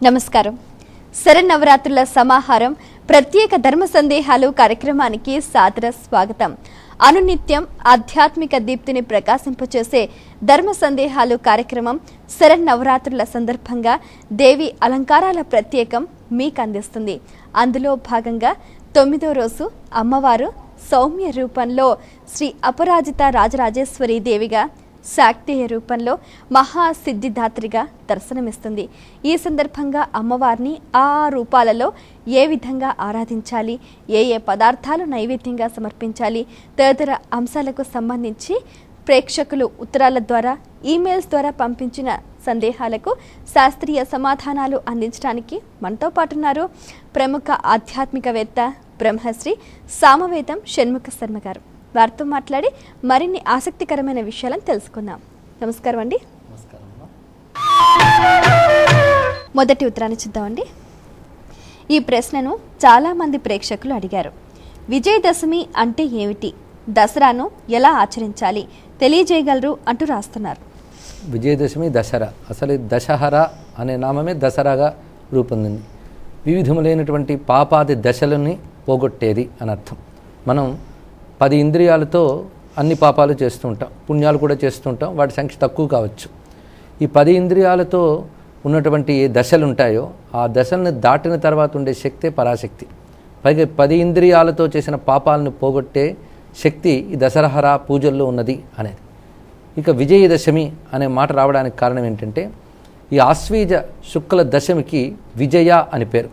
నమస్కారం. శరన్నవరాత్రుల సమాహారం ప్రత్యేక ధర్మ సందేహాలు కార్యక్రమానికి సాదర స్వాగతం. అనునిత్యం ఆధ్యాత్మిక దీప్తిని ప్రకాశింపచేసే ధర్మ సందేహాలు కార్యక్రమం శరన్నవరాత్రుల సందర్భంగా దేవి అలంకారాల ప్రత్యేకం మీకు అందిస్తుంది. అందులో భాగంగా 9వ రోజు అమ్మవారు సౌమ్య రూపంలో శ్రీ అపరాజిత రాజరాజేశ్వరి దేవిగా, శాక్తేయ రూపంలో మహాసిద్ధిదాత్రిగా దర్శనమిస్తుంది. ఈ సందర్భంగా అమ్మవారిని ఆ రూపాలలో ఏ విధంగా ఆరాధించాలి, ఏ పదార్థాలు నైవేద్యంగా సమర్పించాలి తదితర అంశాలకు సంబంధించి ప్రేక్షకులు ఉత్తరాల ద్వారా, ఈమెయిల్స్ ద్వారా పంపించిన సందేహాలకు శాస్త్రీయ సమాధానాలు అందించడానికి మనతో పాటున్నారు ప్రముఖ ఆధ్యాత్మికవేత్త బ్రహ్మశ్రీ సామవేదం షణ్ముఖ శర్మ గారు. వారితో మాట్లాడి మరిన్ని ఆసక్తికరమైన విషయాలను తెలుసుకుందాం. నమస్కారం అండి. మొదటి ఉత్తరాన్ని చూద్దామండి. ఈ ప్రశ్నను చాలామంది ప్రేక్షకులు అడిగారు. విజయదశమి అంటే ఏమిటి, దసరాను ఎలా ఆచరించాలి తెలియజేయగలరు అంటూ రాస్తున్నారు. విజయదశమి దసరా, అసలు దశహరా అనే నామమే దసరాగా రూపొందింది. వివిధములైనటువంటి పాపాది దశలని పోగొట్టేది అని అర్థం. మనం 10 ఇంద్రియాలతో అన్ని పాపాలు చేస్తూ ఉంటాం, పుణ్యాలు కూడా చేస్తూ ఉంటాం. వాటి సంఖ్య తక్కువ కావచ్చు. ఈ 10 ఇంద్రియాలతో ఉన్నటువంటి ఏ దశలు ఉంటాయో ఆ దశలను దాటిన తర్వాత ఉండే శక్తే పరాశక్తి. పైగా 10 ఇంద్రియాలతో చేసిన పాపాలను పోగొట్టే శక్తి ఈ దసరహరా పూజల్లో ఉన్నది అనేది. ఇక విజయదశమి అనే మాట రావడానికి కారణం ఏంటంటే, ఈ ఆశ్వీజ శుక్ల దశమికి విజయ అని పేరు.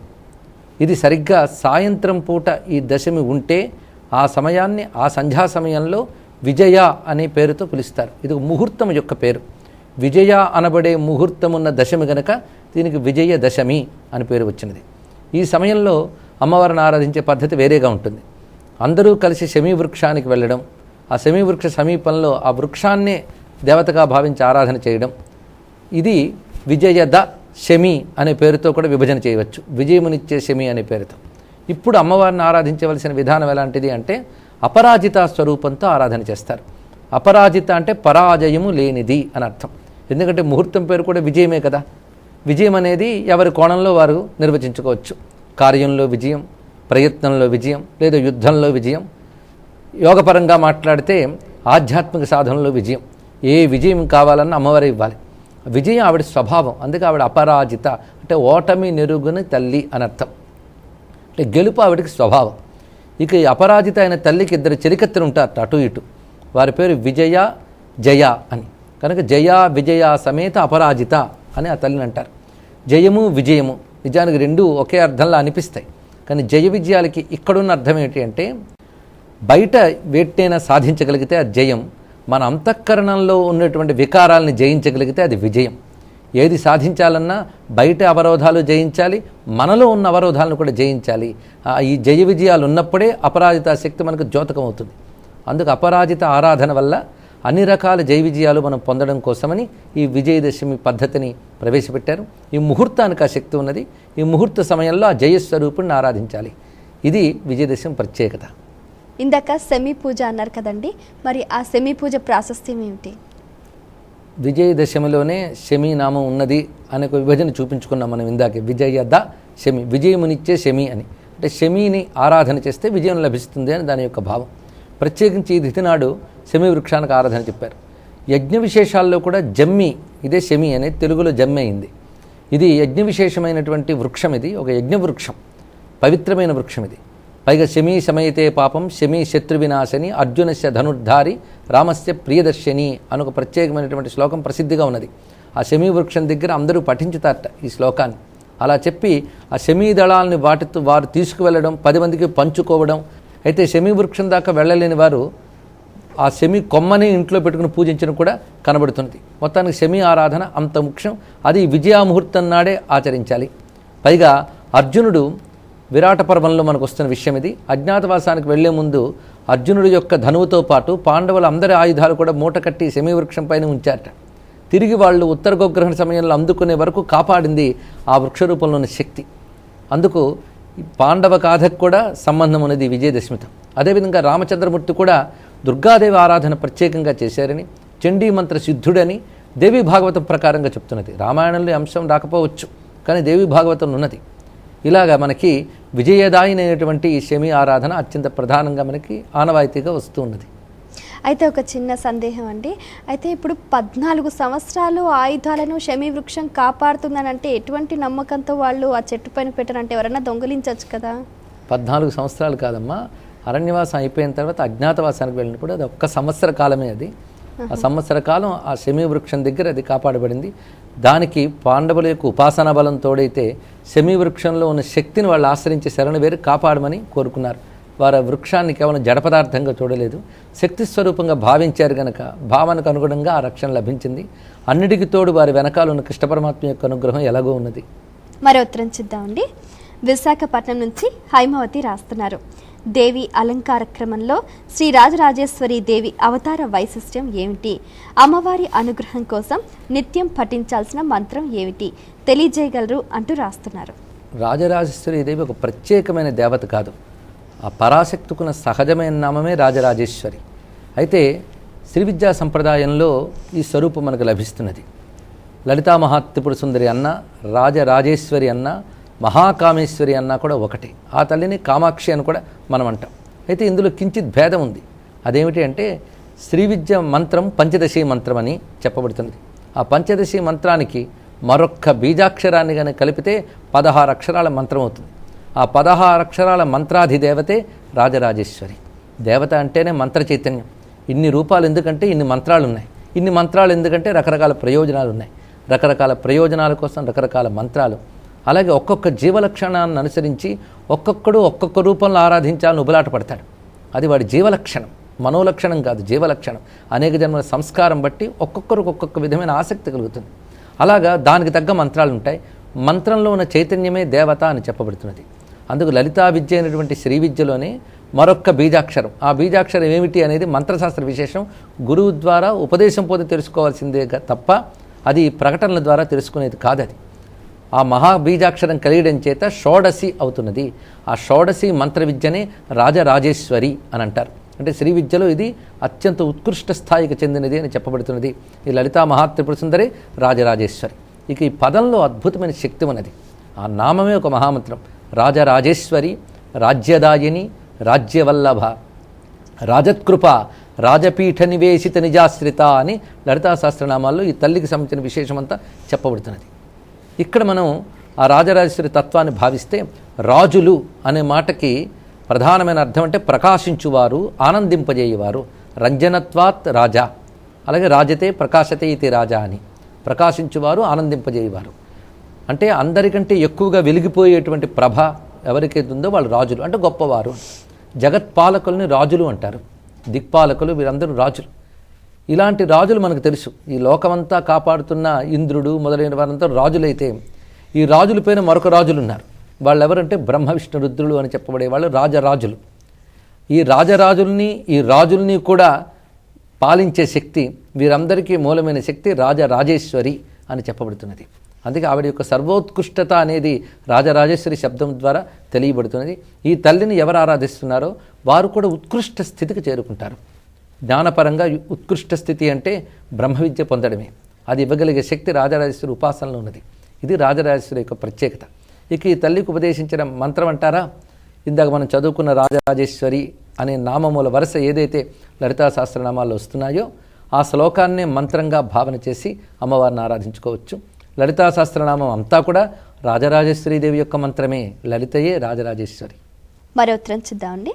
ఇది సరిగ్గా సాయంత్రం పూట ఈ దశమి ఉంటే ఆ సమయాన్ని, ఆ సంధ్యా సమయంలో విజయ అనే పేరుతో పిలుస్తారు. ఇది ముహూర్తం యొక్క పేరు. విజయ అనబడే ముహూర్తం ఉన్న దశమి గనక దీనికి విజయదశమి అని పేరు వచ్చినది. ఈ సమయంలో అమ్మవారిని ఆరాధించే పద్ధతి వేరేగా ఉంటుంది. అందరూ కలిసి శమీ వృక్షానికి వెళ్ళడం, ఆ శమీ వృక్ష సమీపంలో ఆ వృక్షాన్నే దేవతగా భావించి ఆరాధన చేయడం, ఇది విజయద శమి అనే పేరుతో కూడా విభజన చేయవచ్చు. విజయమునిచ్చే శమి అనే పేరుతో. ఇప్పుడు అమ్మవారిని ఆరాధించవలసిన విధానం ఎలాంటిది అంటే, అపరాజిత స్వరూపంతో ఆరాధన చేస్తారు. అపరాజిత అంటే పరాజయము లేనిది అని అర్థం. ఎందుకంటే ముహూర్తం పేరు కూడా విజయమే కదా. విజయం అనేది ఎవరి కోణంలో వారు నిర్వచించుకోవచ్చు. కార్యంలో విజయం, ప్రయత్నంలో విజయం, లేదా యుద్ధంలో విజయం. యోగపరంగా మాట్లాడితే ఆధ్యాత్మిక సాధనలో విజయం. ఏ విజయం కావాలన్నా అమ్మవారే ఇవ్వాలి. విజయం ఆవిడ స్వభావం. అందుకే ఆవిడ అపరాజిత అంటే ఓటమి నెరుగుని తల్లి అని అర్థం. అంటే గెలుపు ఆవిడికి స్వభావం. ఇక ఈ అపరాజిత అయిన తల్లికి 2 చెలికత్తెలు ఉంటారు అటు ఇటు. వారి పేరు విజయ, జయ అని. కనుక జయ విజయ సమేత అపరాజిత అని ఆ తల్లిని అంటారు. జయము విజయము నిజానికి 2 ఒకే అర్థంలో అనిపిస్తాయి. కానీ జయ విజయాలకి ఇక్కడున్న అర్థం ఏంటి అంటే, బయట వేట్టైనా సాధించగలిగితే అది జయం, మన అంతఃకరణంలో ఉన్నటువంటి వికారాలని జయించగలిగితే అది విజయం. ఏది సాధించాలన్నా బయట అవరోధాలు జయించాలి, మనలో ఉన్న అవరోధాలను కూడా జయించాలి. ఈ జయ విజయాలు ఉన్నప్పుడే అపరాజిత శక్తి మనకు ద్యోతకం అవుతుంది. అందుకు అపరాజిత ఆరాధన వల్ల అన్ని రకాల జయ విజయాలు మనం పొందడం కోసమని ఈ విజయదశమి పద్ధతిని ప్రవేశపెట్టారు. ఈ ముహూర్తానికి ఆ శక్తి ఉన్నది. ఈ ముహూర్త సమయంలో ఆ జయస్వరూపుణ్ణి ఆరాధించాలి. ఇది విజయదశమి ప్రత్యేకత. ఇందాక శమీ పూజ అన్నారు కదండి, మరి ఆ శమీ పూజ ప్రాశస్త్యం ఏమిటి? విజయదశమిలోనే శమీ నామం ఉన్నది అనే ఒక విభజన చూపించుకున్నాం మనం ఇందాకే. విజయద శమి, విజయమునిచ్చే శమి అని. అంటే శమీని ఆరాధన చేస్తే విజయం లభిస్తుంది అని దాని యొక్క భావం. ప్రత్యేకించి ఈ తిథి నాడు శమీ వృక్షానికి ఆరాధన చెప్పారు. యజ్ఞ విశేషాల్లో కూడా జమ్మి, ఇదే శమి అనేది తెలుగులో జమ్మి అయింది. ఇది యజ్ఞ విశేషమైనటువంటి వృక్షం. ఇది ఒక యజ్ఞ వృక్షం, పవిత్రమైన వృక్షం ఇది. పైగా శమీ శమయితే పాపం శమీ శత్రు వినాశని అర్జునస్య ధనుర్ధారి రామస్య ప్రియదర్శిని అని ఒక ప్రత్యేకమైనటువంటి శ్లోకం ప్రసిద్ధిగా ఉన్నది. ఆ శమీ వృక్షం దగ్గర అందరూ పఠించుతారట ఈ శ్లోకాన్ని. అలా చెప్పి ఆ శమీ దళాలని వాటితో వారు తీసుకువెళ్ళడం, 10 మందికి పంచుకోవడం. అయితే శమీ వృక్షం దాకా వెళ్ళలేని వారు ఆ శమీ కొమ్మని ఇంట్లో పెట్టుకుని పూజించడం కూడా కనబడుతున్నది. మొత్తానికి శమీ ఆరాధన అంత ముఖ్యం. అది విజయాముహూర్తం నాడే ఆచరించాలి. పైగా అర్జునుడు విరాట పర్వంలో మనకు వస్తున్న విషయం ఇది. అజ్ఞాతవాసానికి వెళ్లే ముందు అర్జునుడి యొక్క ధనువుతో పాటు పాండవుల అందరి ఆయుధాలు కూడా మూట కట్టి శమీ వృక్షం పైన ఉంచారట. తిరిగి వాళ్ళు ఉత్తర గోగ్రహణ సమయంలో అందుకునే వరకు కాపాడింది ఆ వృక్షరూపంలోని శక్తి. అందుకు పాండవ గాథకు కూడా సంబంధం ఉన్నది విజయదశమితో. అదేవిధంగా రామచంద్రమూర్తి కూడా దుర్గాదేవి ఆరాధన ప్రత్యేకంగా చేశారని, చండీ మంత్ర సిద్ధుడని దేవీ భాగవతం ప్రకారంగా చెప్తున్నది. రామాయణంలో అంశం రాకపోవచ్చు, కానీ దేవి భాగవతం ఉన్నది. ఇలాగా మనకి విజయదాయిని అయినటువంటి ఈ శమి ఆరాధన అత్యంత ప్రధానంగా మనకి ఆనవాయితీగా వస్తూ ఉన్నది. అయితే ఒక చిన్న సందేహం అండి. అయితే ఇప్పుడు 14 సంవత్సరాలు ఆయుధాలను శమీ వృక్షం కాపాడుతుందని అంటే ఎటువంటి నమ్మకంతో వాళ్ళు ఆ చెట్టు పైన పెట్టారంటే ఎవరైనా దొంగిలించవచ్చు కదా? 14 సంవత్సరాలు కాదమ్మా, అరణ్యవాసం అయిపోయిన తర్వాత అజ్ఞాతవాసానికి వెళ్ళినప్పుడు అది ఒక్క సంవత్సర కాలమే. అది ఆ సంవత్సర కాలం ఆ శమీ వృక్షం దగ్గర అది కాపాడబడింది. దానికి పాండవుల యొక్క ఉపాసనా బలం తోడైతే శమీ వృక్షంలో ఉన్న శక్తిని వాళ్ళు ఆశ్రయించి శరణు వేరు కాపాడమని కోరుకున్నారు. వారు వృక్షాన్ని కేవలం జడ పదార్థంగా చూడలేదు, శక్తి స్వరూపంగా భావించారు గనక భావనకు అనుగుణంగా ఆ రక్షణ లభించింది. అన్నిటికీ తోడు వారి వెనకాల ఉన్న కృష్ణ పరమాత్మ యొక్క అనుగ్రహం ఎలాగో ఉన్నది. మరో ఉత్తరం చూద్దామండి. విశాఖపట్నం నుంచి హైమావతి రాస్తున్నారు. దేవి అలంకార క్రమంలో శ్రీ రాజరాజేశ్వరి దేవి అవతార వైశిష్ట్యం ఏమిటి? అమ్మవారి అనుగ్రహం కోసం నిత్యం పఠించాల్సిన మంత్రం ఏమిటి? తెలియజేయగలరు అంటూ రాస్తున్నారు. రాజరాజేశ్వరి దేవి ఒక ప్రత్యేకమైన దేవత కాదు, ఆ పరాశక్తికున్న సహజమైన నామమే రాజరాజేశ్వరి. అయితే శ్రీ విద్యా సంప్రదాయంలో ఈ స్వరూపం మనకు లభిస్తున్నది. లలితా మహాత్రిపుర సుందరి అన్న, రాజరాజేశ్వరి అన్న, మహాకామేశ్వరి అన్న కూడా ఒకటి. ఆ తల్లిని కామాక్షి అని కూడా మనం అంటాం. అయితే ఇందులో కించిత్ భేదం ఉంది. అదేమిటి అంటే శ్రీ విద్య మంత్రం పంచదశి మంత్రం అని చెప్పబడుతుంది. ఆ పంచదశి మంత్రానికి మరొక్క బీజాక్షరాన్ని కానీ కలిపితే 16 అక్షరాల మంత్రం అవుతుంది. ఆ 16 అక్షరాల మంత్రాధిదేవతే రాజరాజేశ్వరి. దేవత అంటేనే మంత్ర చైతన్యం. ఇన్ని రూపాలు ఎందుకంటే ఇన్ని మంత్రాలు ఉన్నాయి. ఇన్ని మంత్రాలు ఎందుకంటే రకరకాల ప్రయోజనాలు ఉన్నాయి. రకరకాల ప్రయోజనాల కోసం రకరకాల మంత్రాలు. అలాగే ఒక్కొక్క జీవలక్షణాన్ని అనుసరించి ఒక్కొక్కడు ఒక్కొక్క రూపంలో ఆరాధించాలని ఉబలాట పడతాడు. అది వాడి జీవలక్షణం, మనోలక్షణం కాదు, జీవలక్షణం. అనేక జన్మల సంస్కారం బట్టి ఒక్కొక్కరికి ఒక్కొక్క విధమైన ఆసక్తి కలుగుతుంది. అలాగా దానికి తగ్గ మంత్రాలు ఉంటాయి. మంత్రంలో ఉన్న చైతన్యమే దేవత అని చెప్పబడుతున్నది. అందుకు లలితా విద్య అయినటువంటి శ్రీ విద్యలోనే మరొక్క బీజాక్షరం. ఆ బీజాక్షరం ఏమిటి అనేది మంత్రశాస్త్ర విశేషం. గురువు ద్వారా ఉపదేశం పోతే తెలుసుకోవాల్సిందే తప్ప అది ప్రకటనల ద్వారా తెలుసుకునేది కాదది. ఆ మహాబీజాక్షరం కలియడం చేత షోడశి అవుతున్నది. ఆ షోడశి మంత్ర విద్యనే రాజరాజేశ్వరి అని అంటారు. అంటే శ్రీ విద్యలో ఇది అత్యంత ఉత్కృష్ట స్థాయికి చెందినది అని చెప్పబడుతున్నది. ఈ లలితా మహాత్రిపుర సుందరి రాజరాజేశ్వరి. ఇక ఈ పదంలో అద్భుతమైన శక్తి ఉన్నది. ఆ నామమే ఒక మహామంత్రం. రాజరాజేశ్వరి, రాజ్యదాయిని, రాజ్యవల్లభ, రాజత్కృప, రాజపీఠ నివేశిత నిజాశ్రిత అని లలితా సహస్రనామాల్లో ఈ తల్లికి సంబంధించిన విశేషమంతా చెప్పబడుతున్నది. ఇక్కడ మనం ఆ రాజరాజేశ్వరి తత్వాన్ని భావిస్తే రాజులు అనే మాటకి ప్రధానమైన అర్థం అంటే ప్రకాశించువారు, ఆనందింపజేయువారు. రంజనత్వాత్ రాజా, అలాగే రాజతే ప్రకాశతే ఇది రాజా అని. ప్రకాశించువారు, ఆనందింపజేయువారు అంటే అందరికంటే ఎక్కువగా వెలిగిపోయేటువంటి ప్రభ ఎవరికైతే ఉందో వాళ్ళు రాజులు అంటే గొప్పవారు. జగత్పాలకుల్ని రాజులు అంటారు. దిక్పాలకులు వీరందరూ రాజులు. ఇలాంటి రాజులు మనకు తెలుసు. ఈ లోకమంతా కాపాడుతున్న ఇంద్రుడు మొదలైన వారంతా రాజులైతే ఈ రాజుల పైన మరొక రాజులు ఉన్నారు. వాళ్ళు ఎవరంటే బ్రహ్మ విష్ణు రుద్రులు అని చెప్పబడే వాళ్ళు రాజరాజులు. ఈ రాజరాజుల్ని ఈ రాజుల్ని కూడా పాలించే శక్తి, వీరందరికీ మూలమైన శక్తి రాజరాజేశ్వరి అని చెప్పబడుతున్నది. అందుకే ఆవిడ యొక్క సర్వోత్కృష్టత అనేది రాజరాజేశ్వరి శబ్దం ద్వారా తెలియబడుతున్నది. ఈ తల్లిని ఎవరు ఆరాధిస్తున్నారో వారు కూడా ఉత్కృష్ట స్థితికి చేరుకుంటారు. జ్ఞానపరంగా ఉత్కృష్ట స్థితి అంటే బ్రహ్మ విద్య పొందడమే. అది ఇవ్వగలిగే శక్తి రాజరాజేశ్వరి ఉపాసనలో ఉన్నది. ఇది రాజరాజేశ్వరి యొక్క ప్రత్యేకత. ఇక ఈ తల్లికి ఉపదేశించిన మంత్రం అంటారా, ఇందాక మనం చదువుకున్న రాజరాజేశ్వరి అనే నామమూల వరుస ఏదైతే లలితా సహస్రనామాల్లో వస్తున్నాయో ఆ శ్లోకాన్నే మంత్రంగా భావన చేసి అమ్మవారిని ఆరాధించుకోవచ్చు. లలితా సహస్రనామం అంతా కూడా రాజరాజేశ్వరి దేవి యొక్క మంత్రమే. లలితయే రాజరాజేశ్వరి. మరో ఉత్తరం చూద్దామండి.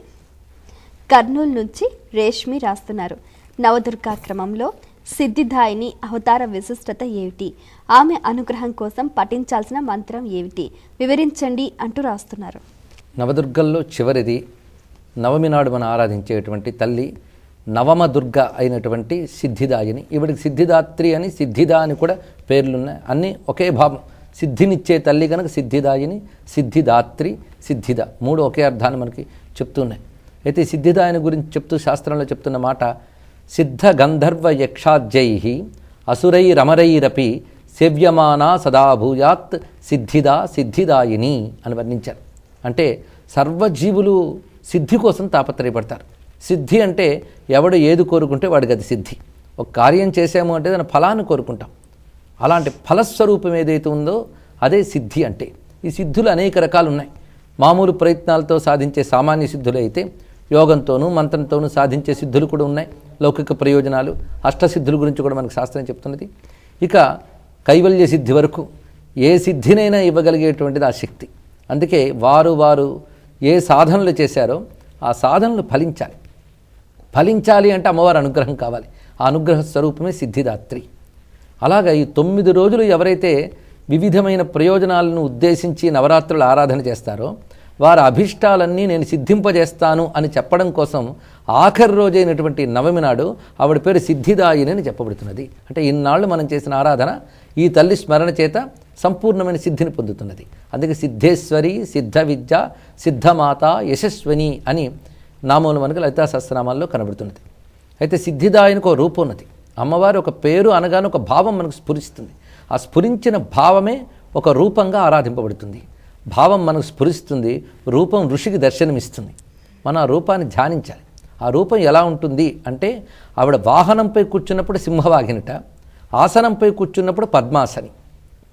కర్నూలు నుంచి రేష్మి రాస్తున్నారు. నవదుర్గా క్రమంలో సిద్ధిదాయిని అవతార విశిష్టత ఏమిటి? ఆమె అనుగ్రహం కోసం పఠించాల్సిన మంత్రం ఏమిటి? వివరించండి అంటూ రాస్తున్నారు. నవదుర్గల్లో చివరిది. నవమి నాడు మనం ఆరాధించేటువంటి తల్లి నవమ దుర్గ అయినటువంటి సిద్ధిదాయిని. ఈవిడికి సిద్ధిదాత్రి అని, సిద్ధిదా అని కూడా పేర్లున్నాయి. అన్నీ ఒకే భావం. సిద్ధినిచ్చే తల్లి కనుక సిద్ధిదాయిని, సిద్ధిదాత్రి, సిద్ధిద మూడు ఒకే అర్థాన్ని మనకి చెప్తున్నాయి. అయితే సిద్ధిదాయిని గురించి చెప్తూ శాస్త్రంలో చెప్తున్న మాట, సిద్ధ గంధర్వ యక్షాజ్యై అసురైరమరైరపి సేవ్యమానా సదాభూయాత్ సిద్ధిదా సిద్ధిదాయిని అని వర్ణించారు. అంటే సర్వజీవులు సిద్ధి కోసం తాపత్రయపడతారు. సిద్ధి అంటే ఎవడు ఏది కోరుకుంటే వాడికి అది సిద్ధి. ఒక కార్యం చేసాము అంటే దాని ఫలాన్ని కోరుకుంటాం. అలాంటి ఫలస్వరూపం ఏదైతే ఉందో అదే సిద్ధి అంటే. ఈ సిద్ధులు అనేక రకాలు ఉన్నాయి. మామూలు ప్రయత్నాలతో సాధించే సామాన్య సిద్ధులు అయితే, యోగంతోనూ మంత్రంతోనూ సాధించే సిద్ధులు కూడా ఉన్నాయి. లౌకిక ప్రయోజనాలు, అష్టసిద్ధుల గురించి కూడా మనకు శాస్త్రం చెప్తున్నది. ఇక కైవల్య సిద్ధి వరకు ఏ సిద్ధినైనా ఇవ్వగలిగేటువంటిది ఆ శక్తి. అందుకే వారు ఏ సాధనలు చేశారో ఆ సాధనలు ఫలించాలి. ఫలించాలి అంటే అమ్మవారి అనుగ్రహం కావాలి. ఆ అనుగ్రహ స్వరూపమే సిద్ధిదాత్రి. అలాగా ఈ 9 రోజులు ఎవరైతే వివిధమైన ప్రయోజనాలను ఉద్దేశించి నవరాత్రులు ఆరాధన చేస్తారో వారి అభిష్టాలన్నీ నేను సిద్ధింపజేస్తాను అని చెప్పడం కోసం ఆఖరి రోజైనటువంటి నవమి నాడు ఆవిడ పేరు సిద్ధిదాయిని అని చెప్పబడుతున్నది. అంటే ఇన్నాళ్ళు మనం చేసిన ఆరాధన ఈ తల్లి స్మరణ చేత సంపూర్ణమైన సిద్ధిని పొందుతున్నది. అందుకే సిద్ధేశ్వరి, సిద్ధ విద్య, సిద్ధమాత, యశస్విని అని నామములు మనకు లలితా సహస్రనామాల్లో కనబడుతున్నది. అయితే సిద్ధిదాయినికి ఒక రూపం ఉన్నది. అమ్మవారి ఒక పేరు అనగానే ఒక భావం మనకు స్ఫురిస్తుంది. ఆ స్ఫురించిన భావమే ఒక రూపంగా ఆరాధింపబడుతుంది. భావం మనకు స్ఫురిస్తుంది, రూపం ఋషికి దర్శనమిస్తుంది. మనం ఆ రూపాన్ని ధ్యానించాలి. ఆ రూపం ఎలా ఉంటుంది అంటే ఆవిడ వాహనంపై కూర్చున్నప్పుడు సింహవాహినిట, ఆసనంపై కూర్చున్నప్పుడు పద్మాసని.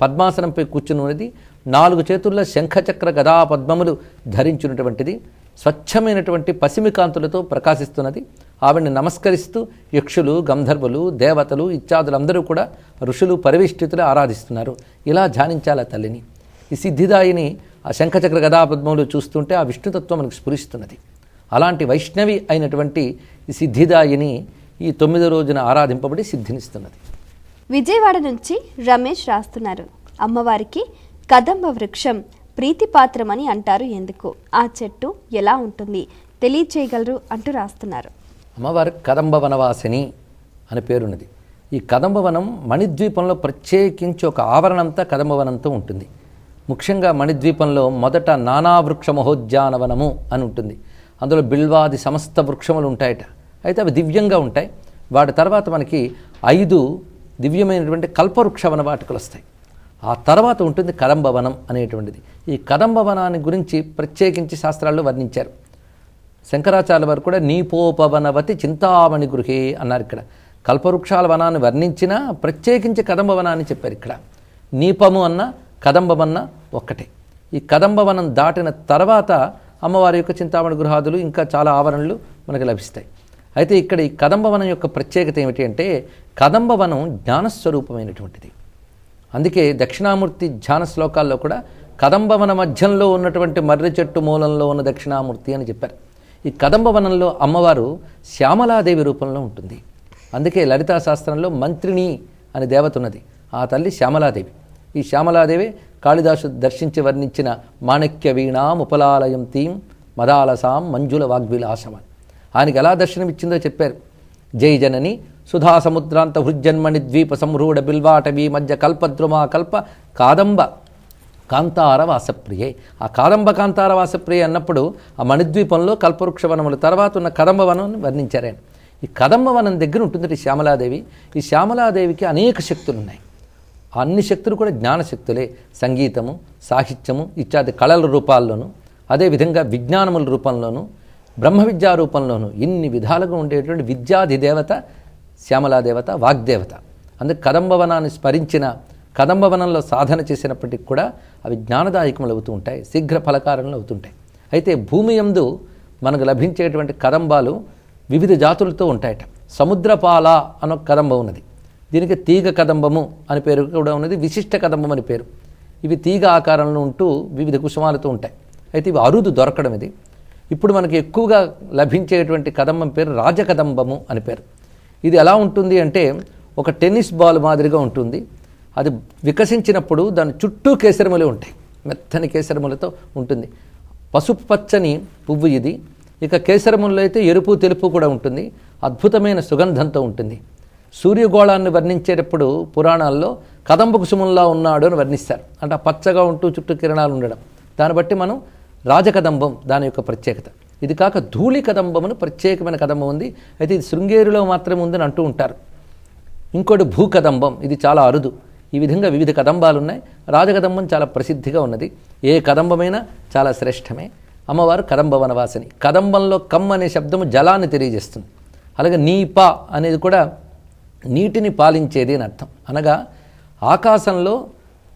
పద్మాసనంపై కూర్చున్నది 4 చేతుల్లో శంఖచక్ర గదా పద్మములు ధరించినటువంటిది, స్వచ్ఛమైనటువంటి పసిమి కాంతులతో ప్రకాశిస్తున్నది. ఆవిడ్ని నమస్కరిస్తూ యక్షులు, గంధర్వులు, దేవతలు ఇత్యాదులందరూ కూడా ఋషులు పరివిష్టితులు ఆరాధిస్తున్నారు. ఇలా ధ్యానించాలి ఆ తల్లిని. ఈ సిద్ధిదాయిని ఆ శంఖచక్ర గదాపద్మములు చూస్తుంటే ఆ విష్ణుతత్వం మనకు స్ఫురిస్తున్నది. అలాంటి వైష్ణవి అయినటువంటి ఈ సిద్ధిదాయిని ఈ 9వ రోజున ఆరాధింపబడి సిద్ధినిస్తున్నది. విజయవాడ నుంచి రమేష్ రాస్తున్నారు. అమ్మవారికి కదంబ వృక్షం ప్రీతిపాత్రమని అంటారు ఎందుకు? ఆ చెట్టు ఎలా ఉంటుంది తెలియచేయగలరు అంటూ రాస్తున్నారు. అమ్మవారికి కదంబ వనవాసిని అనే పేరున్నది. ఈ కదంబవనం మణిద్వీపంలో ప్రత్యేకించి ఒక ఆవరణంతా కదంబవనంతో ఉంటుంది. ముఖ్యంగా మణిద్వీపంలో మొదట నానావృక్ష మహోద్యానవనము అని ఉంటుంది. అందులో బిల్వాది సమస్త వృక్షములు ఉంటాయట. అయితే అవి దివ్యంగా ఉంటాయి. వాటి తర్వాత మనకి 5 దివ్యమైనటువంటి కల్పవృక్ష వనవాటికలు వస్తాయి. ఆ తర్వాత ఉంటుంది కదంబవనం అనేటువంటిది. ఈ కదంబవనాన్ని గురించి ప్రత్యేకించి శాస్త్రాల్లో వర్ణించారు. శంకరాచార్య వారు కూడా నీపోపవనవతి చింతామణి గృహే అన్నారు. ఇక్కడ కల్పవృక్షాల వనాన్ని వర్ణించినా ప్రత్యేకించి కదంబవనాన్ని చెప్పారు. ఇక్కడ నీపము అన్న కదంబమన్న ఒక్కటే. ఈ కదంబవనం దాటిన తర్వాత అమ్మవారి యొక్క చింతామణి గృహాదులు ఇంకా చాలా ఆవరణలు మనకు లభిస్తాయి. అయితే ఇక్కడ ఈ కదంబవనం యొక్క ప్రత్యేకత ఏమిటి అంటే కదంబవనం జ్ఞానస్వరూపమైనటువంటిది. అందుకే దక్షిణామూర్తి ధ్యాన శ్లోకాల్లో కూడా కదంబవన మధ్యంలో ఉన్నటువంటి మర్రి చెట్టు మూలంలో ఉన్న దక్షిణామూర్తి అని చెప్పారు. ఈ కదంబవనంలో అమ్మవారు శ్యామలాదేవి రూపంలో ఉంటుంది. అందుకే లలితా శాస్త్రంలో మంత్రిణి అనే దేవత ఉన్నది. ఆ తల్లి శ్యామలాదేవి. ఈ శ్యామలాదేవి కాళిదాసు దర్శించి వర్ణించిన మాణిక్య వీణాం ఉపలాలయం తీం మదాలసాం మంజుల వాగ్విలాసమని. ఆయనకి ఎలా దర్శనమిచ్చిందో చెప్పారు. జై జనని సుధా సముద్రాంత హృజ్జన్మణి ద్వీప సంరూఢ బిల్వాటవీ మధ్య కల్పద్రుమా కల్ప కాదంబ కాంతార వాసప్రియే. ఆ కాదంబ కాంతార వాసప్రియ అన్నప్పుడు ఆ మణిద్వీపంలో కల్పవృక్షవనముల తర్వాత ఉన్న కదంబవనం వర్ణించారు. ఈ కదంబవనం దగ్గర ఉంటుంది శ్యామలాదేవి. ఈ శ్యామలాదేవికి అనేక శక్తులు ఉన్నాయి. అన్ని శక్తులు కూడా జ్ఞానశక్తులే. సంగీతము, సాహిత్యము ఇత్యాది కళల రూపాల్లోనూ, అదేవిధంగా విజ్ఞానముల రూపంలోనూ, బ్రహ్మ విద్యా రూపంలోనూ ఇన్ని విధాలుగా ఉండేటువంటి విద్యాధిదేవత శ్యామలాదేవత, వాగ్దేవత. అందుకే కదంబవనాన్ని స్మరించిన, కదంబవనంలో సాధన చేసినప్పటికీ కూడా అవి జ్ఞానదాయకములు అవుతూ ఉంటాయి, శీఘ్ర ఫలకారణలు అవుతుంటాయి. అయితే భూమి యందు మనకు లభించేటువంటి కదంబాలు వివిధ జాతులతో ఉంటాయట. సముద్రపాల అన్న కదంబం ఉన్నది. దీనికి తీగ కదంబము అని పేరు కూడా ఉన్నది, విశిష్ట కదంబం అని పేరు. ఇవి తీగ ఆకారంలో ఉంటూ వివిధ కుసుమాలతో ఉంటాయి. అయితే ఇవి అరుదు దొరకడం. ఇది ఇప్పుడు మనకి ఎక్కువగా లభించేటువంటి కదంబం పేరు రాజకదంబము అని పేరు. ఇది ఎలా ఉంటుంది అంటే ఒక టెన్నిస్ బాల్ మాదిరిగా ఉంటుంది. అది వికసించినప్పుడు దాని చుట్టూ కేసరములు ఉంటాయి, మెత్తని కేసరములతో ఉంటుంది. పసుపు పచ్చని పువ్వు ఇది. ఇక కేసరముల్లో అయితే ఎరుపు తెలుపు కూడా ఉంటుంది. అద్భుతమైన సుగంధంతో ఉంటుంది. సూర్యగోళాన్ని వర్ణించేటప్పుడు పురాణాల్లో కదంబ కుసుమంలా ఉన్నాడు అని వర్ణిస్తారు. అంటే ఆ పచ్చగా ఉంటూ చుట్టూ కిరణాలు ఉండడం. దాన్ని బట్టి మనం రాజకదంబం దాని యొక్క ప్రత్యేకత. ఇది కాక ధూళి కదంబమును ప్రత్యేకమైన కదంబం ఉంది. అయితే ఇది శృంగేరిలో మాత్రమే ఉందని అంటూ ఉంటారు. ఇంకోటి భూకదంబం, ఇది చాలా అరుదు. ఈ విధంగా వివిధ కదంబాలు ఉన్నాయి. రాజకదంబం చాలా ప్రసిద్ధిగా ఉన్నది. ఏ కదంబమైనా చాలా శ్రేష్టమే. అమ్మవారు కదంబ వనవాసిని. కదంబంలో కమ్ అనే శబ్దము జలాన్ని తెలియజేస్తుంది. అలాగే నీప అనేది కూడా నీటిని పాలించేది అని అర్థం. అనగా ఆకాశంలో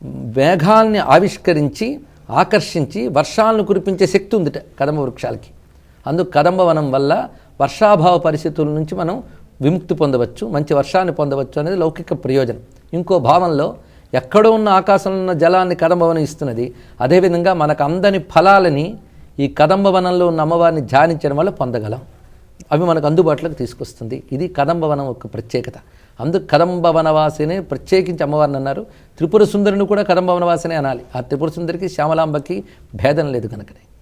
మేఘాల్ని ఆవిష్కరించి ఆకర్షించి వర్షాలను కురిపించే శక్తి ఉందిట కదంబ వృక్షాలకి. అందుకు కదంబవనం వల్ల వర్షాభావ పరిస్థితుల నుంచి మనం విముక్తి పొందవచ్చు, మంచి వర్షాన్ని పొందవచ్చు అనేది లౌకిక ప్రయోజనం. ఇంకో భావంలో ఎక్కడో ఉన్న ఆకాశంలో ఉన్న జలాన్ని కదంబవనం ఇస్తున్నది. అదేవిధంగా మనకు అందని ఫలాలని ఈ కదంబవనంలో ఉన్న అమ్మవారిని ధ్యానించడం వల్ల పొందగలం. అవి మనకు అందుబాటులోకి తీసుకొస్తుంది. ఇది కదంబవనం యొక్క ప్రత్యేకత. అందుకు కదంబవనవాసిని ప్రత్యేకించి అమ్మవారిని అన్నారు. త్రిపుర సుందరిని కూడా కదంబవనవాసినే అనాలి. ఆ త్రిపుర సుందరికి శ్యామలాంబకి భేదం లేదు కనుకనే.